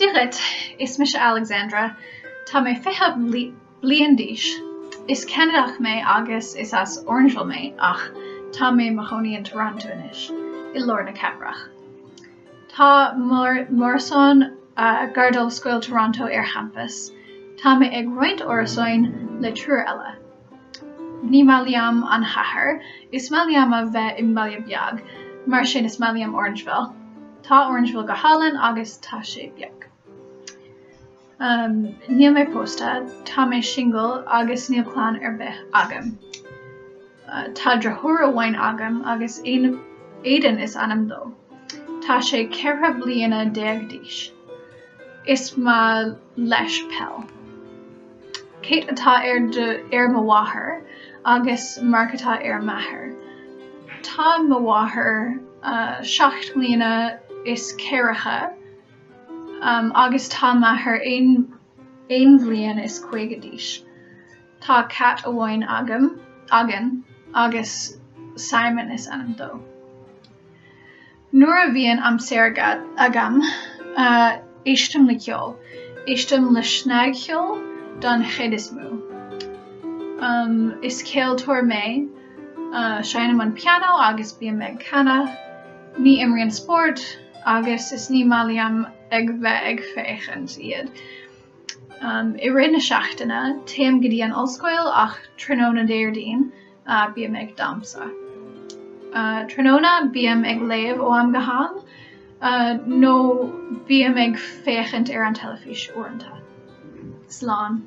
Dírit is mis Alexandra, tá mé fithe bliain díos. Is Canadach mé agus is as Orangeville mé ach tá mé Mahoney in Toronto inis, I Lorna Cabrach. Tá Morrison Gardol Scoil Toronto campus, tá mé ag roiint orasáin le trúr eile. Ní maliam an chathair, is maliam a bheith I mbaile beag, mar sin is maliam Orangeville. Tá Orangeville go hálan agus tá sé beag. Níl mé posta, tá mé single agus níl clán bith agam. Tá drathúra bhain agam agus éidan is anam dó. Tá sé ceithre bliana 10 díos. Is má leis pell. Cait atá mo wathair agus marcatá mathair. Tá mo wathair 7 mbliana is céiricha agus tá mathair 1 bblion is 5 díos. Tá cat amháin agan agus Simon is anam dó. Nuair a bhíonn am séargad agam, éistim le ceol, éistim le sneag ceol don chéad is mú. Is céaltóir mé, seanam an piano agus bíam ag canna, ní imríonn sport agus is ní maliam ag bheith ag féchant iad. I ré na seachtaine, téim go dtí an ollscoil ach tróna déirdín bíam ag damsa. Tróna bíam ag léamh ó am gohan, nó bíam ag féchant ar an telefís uaireanta. Slán.